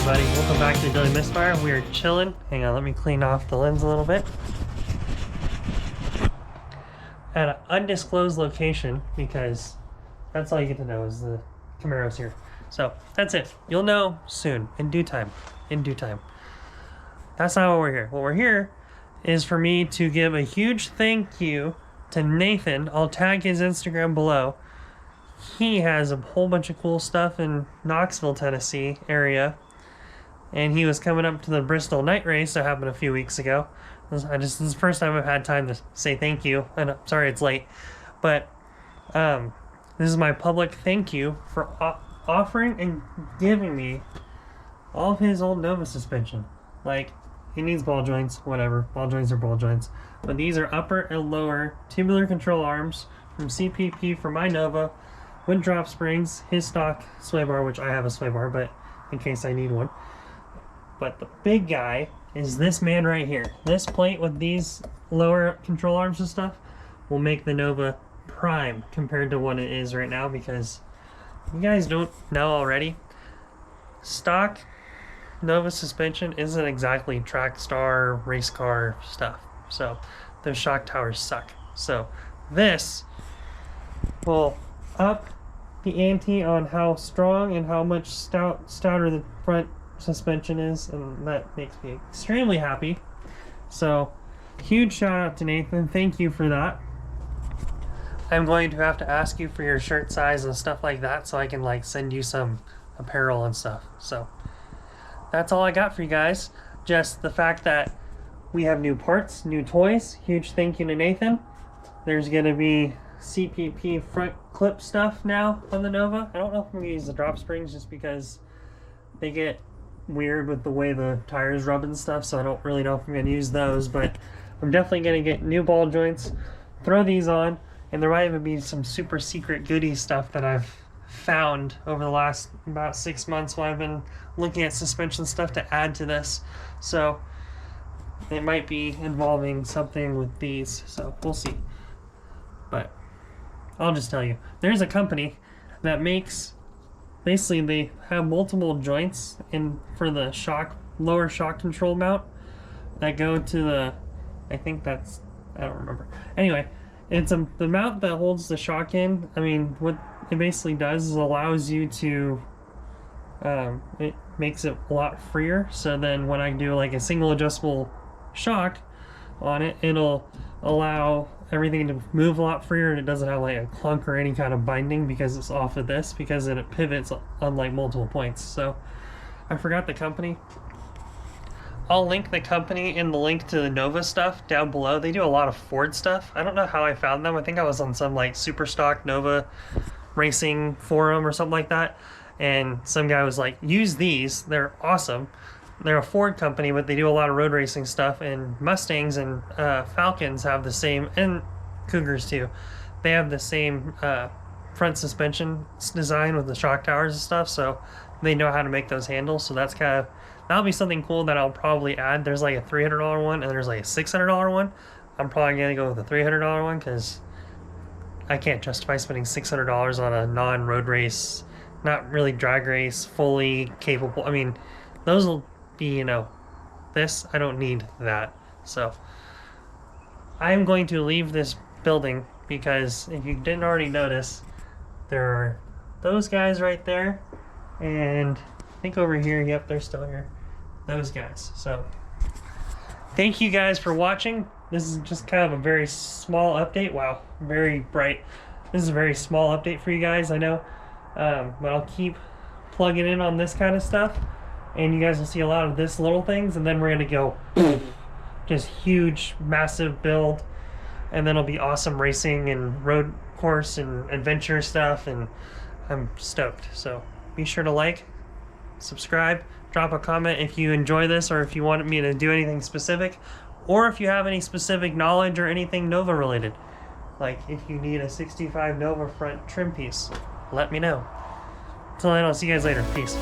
everybody? Welcome back to Daily Misfire. We are chilling. Hang on, let me clean off the lens a little bit. At an undisclosed location, because that's all you get to know is the Camaro's here. So that's it. You'll know soon, in due time. In due time. That's not what we're here. What we're here is for me to give a huge thank you to Nathan. I'll tag his Instagram below. He has a whole bunch of cool stuff in Knoxville, Tennessee area. And he was coming up to the Bristol night race that happened a few weeks ago. This is the first time I've had time to say thank you. And I'm sorry it's late. But this is my public thank you for offering and giving me all of his old Nova suspension. Like, he needs ball joints, whatever. Ball joints are ball joints. But these are upper and lower tubular control arms from CPP for my Nova. With drop springs, his stock sway bar, which I have a sway bar, but in case I need one. But the big guy is this man right here. This plate with these lower control arms and stuff will make the Nova prime compared to what it is right now, because you guys don't know already, stock Nova suspension isn't exactly track star race car stuff. So those shock towers suck. So this will up the ante on how strong and how much stouter the front suspension is, and that makes me extremely happy. So huge shout out to Nathan. Thank you for that. I'm going to have to ask you for your shirt size and stuff like that so I can like send you some apparel and stuff. So that's all I got for you guys. Just the fact that we have new parts, new toys. Huge thank you to Nathan. There's gonna be CPP front clip stuff now on the Nova. I don't know if I'm gonna use the drop springs just because they get weird with the way the tires rub and stuff, so I don't really know if I'm gonna use those, but I'm definitely gonna get new ball joints, throw these on, and there might even be some super secret goodie stuff that I've found over the last about 6 months while I've been looking at suspension stuff to add to this. So it might be involving something with these, so we'll see. But I'll just tell you, there's a company that makes, basically they have multiple joints in for the lower shock control mount that go to the, I think that's, I don't remember. Anyway, it's the mount that holds the shock in. I mean, what it basically does is allows you to, it makes it a lot freer. So then when I do like a single adjustable shock on it, it'll allow everything to move a lot freer, and it doesn't have like a clunk or any kind of binding because it's off of this, because it pivots on like multiple points. So I forgot the company. I'll link the company in the link to the Nova stuff down below. They do a lot of Ford stuff. I don't know how I found them. I think I was on some like super stock Nova racing forum or something like that, and some guy was like, use these, they're awesome. They're a Ford company, but they do a lot of road racing stuff, and Mustangs and Falcons have the same, and Cougars too. They have the same front suspension design with the shock towers and stuff, so they know how to make those handles. So that's kind of, that'll be something cool that I'll probably add. There's like a $300 one, and there's like a $600 one. I'm probably going to go with the $300 one, because I can't justify spending $600 on a non-road race, not really drag race, fully capable. I mean, those will be, you know, this, I don't need that. So I'm going to leave this building, because if you didn't already notice, there are those guys right there, and I think over here, yep, they're still here, those guys. So thank you guys for watching. This is just kind of a very small update. Wow, very bright. This is a very small update for you guys, I know, but I'll keep plugging in on this kind of stuff, and you guys will see a lot of this little things, and then we're gonna go just huge, massive build, and then it'll be awesome racing and road course and adventure stuff, and I'm stoked. So be sure to like, subscribe, drop a comment if you enjoy this, or if you want me to do anything specific, or if you have any specific knowledge or anything Nova related. Like if you need a 65 Nova front trim piece, let me know. Until then, I'll see you guys later. Peace.